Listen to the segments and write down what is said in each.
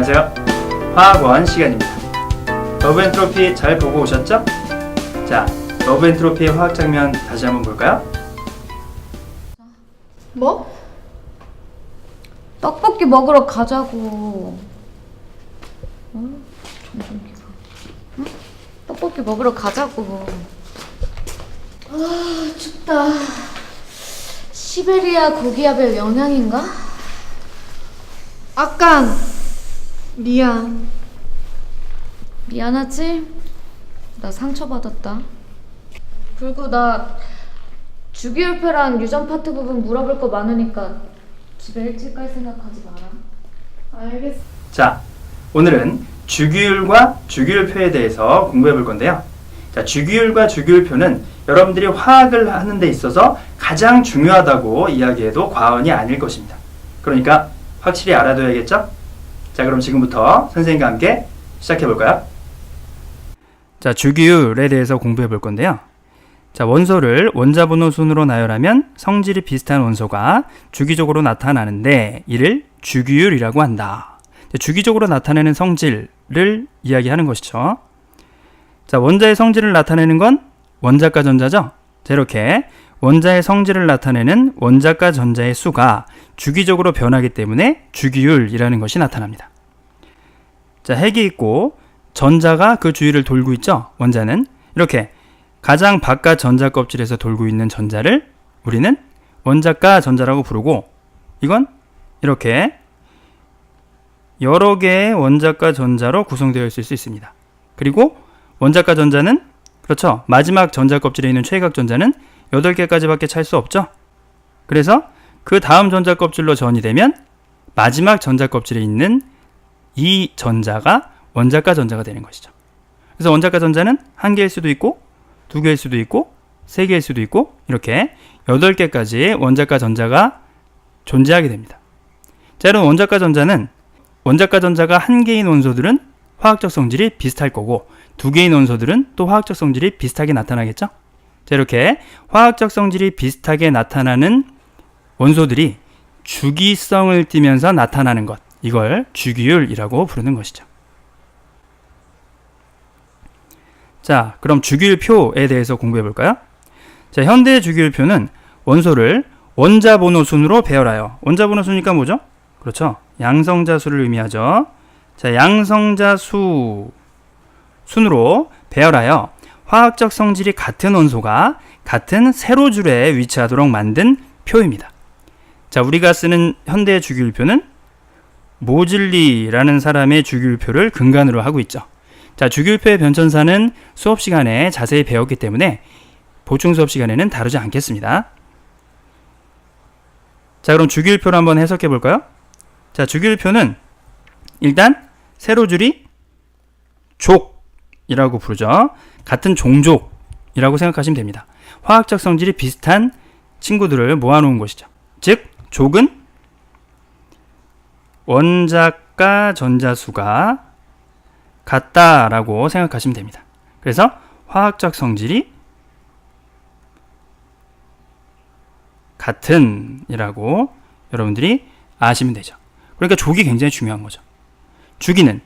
안녕하세요. 화학원 시간입니다. 러브 엔트로피 잘 보고 오셨죠? 자, 러브 엔트로피의 화학 장면 다시 한번 볼까요? 뭐? 떡볶이 먹으러 가자고. 전성기가. 응? 떡볶이 먹으러 가자고. 아, 춥다. 시베리아 고기압의 영향인가? 아깐 미안. 미안하지? 나 상처받았다. 그리고 나 주기율표랑 유전 파트 부분 물어볼 거 많으니까 집에 일찍 갈 생각하지 마라. 알겠어. 자, 오늘은 주기율과 주기율표에 대해서 공부해 볼 건데요. 자, 주기율과 주기율표는 여러분들이 화학을 하는 데 있어서 가장 중요하다고 이야기해도 과언이 아닐 것입니다. 그러니까 확실히 알아둬야겠죠? 자, 그럼 지금부터 선생님과 함께 시작해 볼까요? 자, 주기율에 대해서 공부해 볼 건데요. 자, 원소를 원자번호 순으로 나열하면 성질이 비슷한 원소가 주기적으로 나타나는데 이를 주기율이라고 한다. 주기적으로 나타내는 성질을 이야기하는 것이죠. 자, 원자의 성질을 나타내는 건 원자과 전자죠. 자, 이렇게 원자의 성질을 나타내는 원자과 전자의 수가 주기적으로 변하기 때문에 주기율이라는 것이 나타납니다. 자, 핵이 있고 전자가 그 주위를 돌고 있죠. 원자는 이렇게 가장 바깥 전자 껍질에서 돌고 있는 전자를 우리는 원자과 전자라고 부르고, 이건 이렇게 여러 개의 원자과 전자로 구성되어 있을 수 있습니다. 그리고 원자과 전자는 그렇죠. 마지막 전자 껍질에 있는 최각 전자는 8개까지밖에 찰 수 없죠. 그래서 그 다음 전자 껍질로 전이 되면 마지막 전자 껍질에 있는 이 전자가 원자과 전자가 되는 것이죠. 그래서 원자과 전자는 1개일 수도 있고 2개일 수도 있고 3개일 수도 있고 이렇게 8개까지의 원자과 전자가 존재하게 됩니다. 자, 이런 원자과 전자는 원자과 전자가 1개인 원소들은 화학적 성질이 비슷할 거고 2개인 원소들은 또 화학적 성질이 비슷하게 나타나겠죠? 자, 이렇게 화학적 성질이 비슷하게 나타나는 원소들이 주기성을 띠면서 나타나는 것, 이걸 주기율이라고 부르는 것이죠. 자, 그럼 주기율표에 대해서 공부해 볼까요? 자, 현대의 주기율표는 원소를 원자번호 순으로 배열하여, 원자번호 순이니까 뭐죠? 그렇죠. 양성자수를 의미하죠. 자, 양성자수 순으로 배열하여 화학적 성질이 같은 원소가 같은 세로줄에 위치하도록 만든 표입니다. 자, 우리가 쓰는 현대의 주기율표는 모즐리라는 사람의 주기율표를 근간으로 하고 있죠. 자, 주기율표의 변천사는 수업 시간에 자세히 배웠기 때문에 보충 수업 시간에는 다루지 않겠습니다. 자, 그럼 주기율표를 한번 해석해 볼까요? 자, 주기율표는 일단 세로줄이 족이라고 부르죠. 같은 종족이라고 생각하시면 됩니다. 화학적 성질이 비슷한 친구들을 모아놓은 것이죠. 즉, 족은 원자과 전자수가 같다라고 생각하시면 됩니다. 그래서 화학적 성질이 같은이라고 여러분들이 아시면 되죠. 그러니까 족이 굉장히 중요한 거죠. 주기는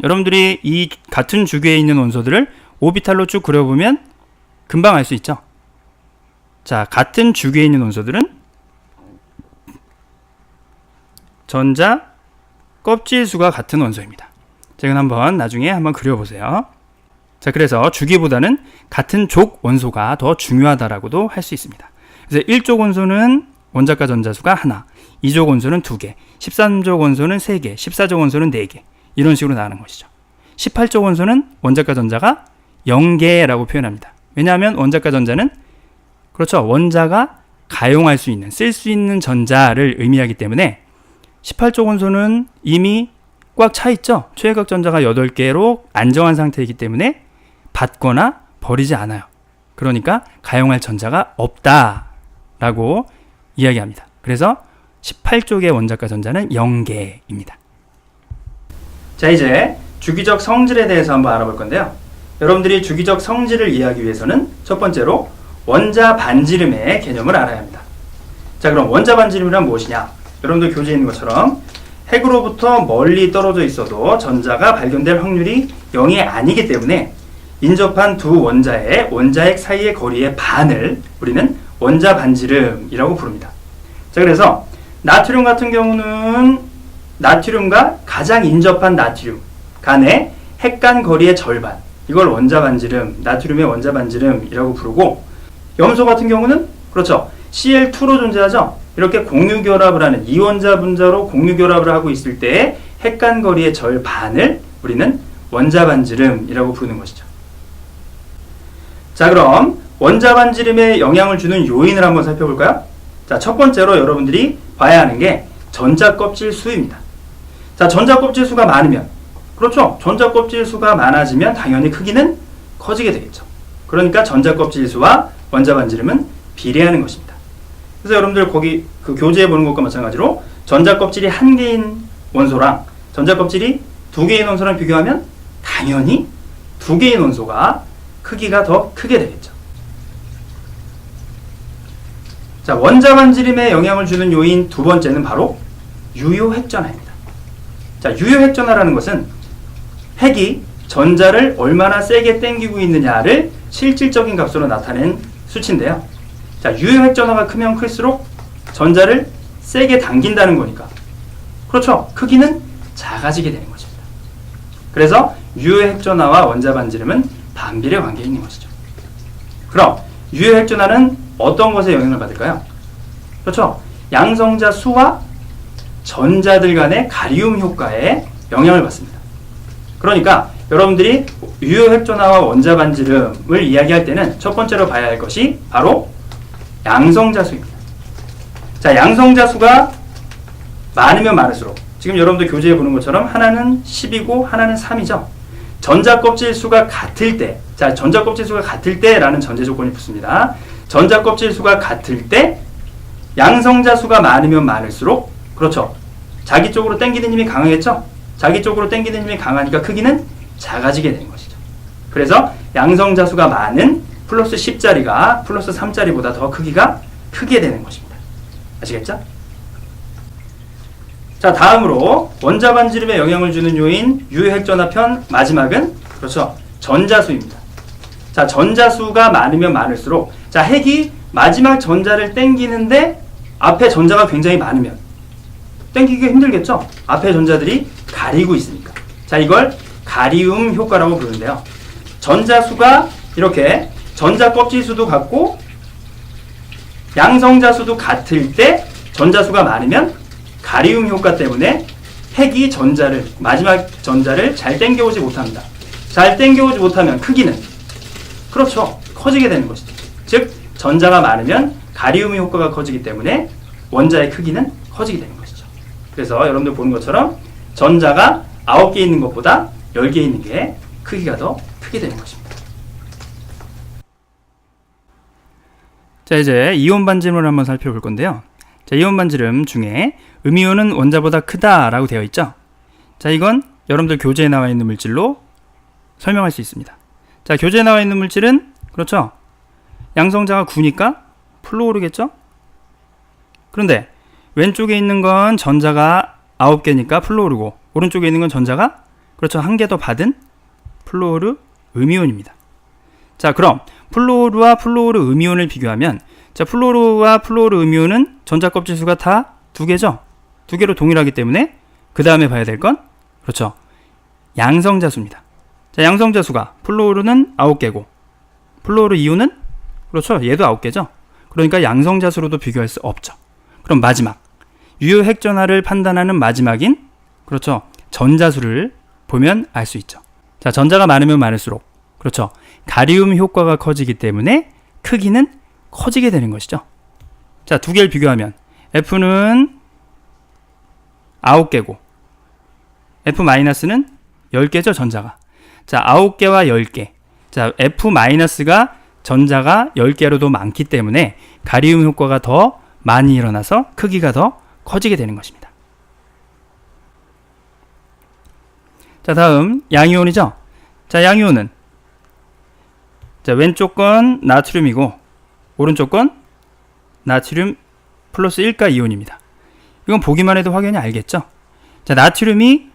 여러분들이 이 같은 주기에 있는 원소들을 오비탈로 쭉 그려보면 금방 알 수 있죠. 자, 같은 주기에 있는 원소들은 전자 껍질 수가 같은 원소입니다. 자, 이건 나중에 한번 그려보세요. 자, 그래서 주기보다는 같은 족 원소가 더 중요하다라고도 할 수 있습니다. 그래서 1족 원소는 원자과 전자수가 하나, 2족 원소는 2개, 13족 원소는 3개, 14족 원소는 4개, 이런 식으로 나가는 것이죠. 18족 원소는 원자과 전자가 0개라고 표현합니다. 왜냐하면 원자과 전자는 그렇죠, 원자가 가용할 수 있는, 쓸 수 있는 전자를 의미하기 때문에 18족 원소는 이미 꽉 차 있죠. 최외각 전자가 8개로 안정한 상태이기 때문에 받거나 버리지 않아요. 그러니까 가용할 전자가 없다라고 이야기합니다. 그래서 18쪽의 원자과 전자는 0개입니다. 자, 이제 주기적 성질에 대해서 한번 알아볼 건데요. 여러분들이 주기적 성질을 이해하기 위해서는 첫 번째로 원자 반지름의 개념을 알아야 합니다. 자, 그럼 원자 반지름이란 무엇이냐? 여러분들 교재에 있는 것처럼 핵으로부터 멀리 떨어져 있어도 전자가 발견될 확률이 0이 아니기 때문에 인접한 두 원자의 원자핵 사이의 거리의 반을 우리는 원자 반지름이라고 부릅니다. 자, 그래서 나트륨 같은 경우는 나트륨과 가장 인접한 나트륨 간의 핵 간 거리의 절반, 이걸 원자 반지름, 나트륨의 원자 반지름이라고 부르고, 염소 같은 경우는 그렇죠, Cl2로 존재하죠. 이렇게 공유결합을 하는 이원자 분자로 공유결합을 하고 있을 때의 핵 간 거리의 절반을 우리는 원자 반지름이라고 부르는 것이죠. 자, 그럼 원자 반지름에 영향을 주는 요인을 한번 살펴볼까요? 자, 첫 번째로 여러분들이 봐야 하는 게 전자 껍질 수입니다. 자, 전자 껍질 수가 많으면, 그렇죠, 전자 껍질 수가 많아지면 당연히 크기는 커지게 되겠죠. 그러니까 전자 껍질 수와 원자 반지름은 비례하는 것입니다. 그래서 여러분들 거기 그 교재에 보는 것과 마찬가지로 전자 껍질이 한 개인 원소랑 전자 껍질이 두 개인 원소랑 비교하면 당연히 두 개인 원소가 크기가 더 크게 되겠죠. 자, 원자 반지름에 영향을 주는 요인 두 번째는 바로 유효 핵전하입니다. 자, 유효 핵전하라는 것은 핵이 전자를 얼마나 세게 당기고 있느냐를 실질적인 값으로 나타낸 수치인데요. 자, 유효 핵전하가 크면 클수록 전자를 세게 당긴다는 거니까, 그렇죠, 크기는 작아지게 되는 것입니다. 그래서 유효 핵전하와 원자 반지름은 반비례 관계에 있는 것이죠. 그럼 유효 핵전하는 어떤 것에 영향을 받을까요? 그렇죠, 양성자 수와 전자들 간의 가리움 효과에 영향을 받습니다. 그러니까 여러분들이 유효 핵전하와 원자 반지름을 이야기할 때는 첫 번째로 봐야 할 것이 바로 양성자 수입니다. 자, 양성자 수가 많으면 많을수록, 지금 여러분들 교재에 보는 것처럼 하나는 10이고 하나는 3이죠. 전자 껍질 수가 같을 때, 자, 전자 껍질 수가 같을 때라는 전제 조건이 붙습니다. 전자 껍질 수가 같을 때 양성자 수가 많으면 많을수록, 그렇죠, 자기 쪽으로 당기는 힘이 강하겠죠. 자기 쪽으로 당기는 힘이 강하니까 크기는 작아지게 되는 것이죠. 그래서 양성자 수가 많은 플러스 10짜리가 플러스 3짜리보다 더 크기가 크게 되는 것입니다. 아시겠죠? 자, 다음으로 원자 반지름에 영향을 주는 요인 유효 핵전하편 마지막은, 그렇죠, 전자수입니다. 자, 전자수가 많으면 많을수록, 자, 핵이 마지막 전자를 당기는데 앞에 전자가 굉장히 많으면 당기기가 힘들겠죠? 앞에 전자들이 가리고 있으니까. 자, 이걸 가리움 효과라고 부르는데요. 전자수가 이렇게 전자 껍질 수도 같고 양성자 수도 같을 때 전자수가 많으면 가리움 효과 때문에 핵이 전자를, 마지막 전자를 잘 당겨오지 못합니다. 잘 당겨오지 못하면 크기는, 그렇죠, 커지게 되는 것이죠. 즉, 전자가 많으면 가리움 효과가 커지기 때문에 원자의 크기는 커지게 되는 것이죠. 그래서 여러분들 보는 것처럼 전자가 9개 있는 것보다 10개 있는 게 크기가 더 크게 되는 것입니다. 자, 이제 이온 반지름을 한번 살펴볼 건데요. 자, 이온 반지름 중에 음이온은 원자보다 크다라고 되어 있죠. 자, 이건 여러분들 교재에 나와 있는 물질로 설명할 수 있습니다. 자, 교재에 나와 있는 물질은, 그렇죠, 양성자가 9니까 플루오르겠죠. 그런데 왼쪽에 있는 건 전자가 9개니까 플루오르고, 오른쪽에 있는 건 전자가, 그렇죠, 1개 더 받은 플루오르 음이온입니다. 자, 그럼 플루오르와 플루오르 음이온을 비교하면, 자, 플루오르와 플루오르 음이온은 전자 껍질 수가 다 2개죠. 2개로 동일하기 때문에 그 다음에 봐야 될 건, 그렇죠, 양성자 수입니다. 자, 양성자 수가 플루오르는 9개고 플루오르 이온은, 그렇죠, 얘도 9개죠. 그러니까 양성자 수로도 비교할 수 없죠. 그럼 마지막, 유효 핵전하를 판단하는 마지막인, 그렇죠, 전자수를 보면 알 수 있죠. 자, 전자가 많으면 많을수록, 그렇죠, 가리움 효과가 커지기 때문에 크기는 커지게 되는 것이죠. 자, 2개를 비교하면 F는 9개고 F-는 10개죠, 전자가. 자, 9개와 10개. 자, F-가 전자가 10개로도 많기 때문에 가리움 효과가 더 많이 일어나서 크기가 더 커지게 되는 것입니다. 자, 다음 양이온이죠. 자, 양이온은, 자, 왼쪽 건 나트륨이고 오른쪽 건 나트륨 플러스 1가 이온입니다. 이건 보기만 해도 확연히 알겠죠? 자, 나트륨이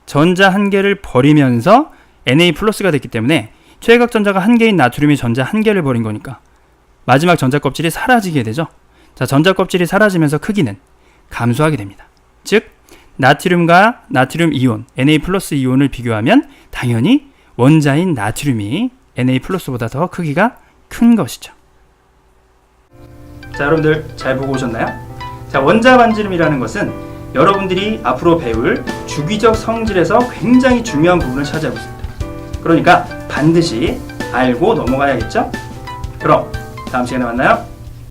전자 한 개를 버리면서 Na 플러스가 됐기 때문에 최외곽 전자가 한 개인 나트륨이 전자 한 개를 버린 거니까 마지막 전자 껍질이 사라지게 되죠. 자, 전자 껍질이 사라지면서 크기는 감소하게 됩니다. 즉, 나트륨과 나트륨 이온, Na 플러스 이온을 비교하면 당연히 원자인 나트륨이 Na 플러스보다 더 크기가 큰 것이죠. 자, 여러분들 잘 보고 오셨나요? 자, 원자 반지름이라는 것은 여러분들이 앞으로 배울 주기적 성질에서 굉장히 중요한 부분을 차지하고 있습니다. 그러니까 반드시 알고 넘어가야겠죠? 그럼 다음 시간에 만나요.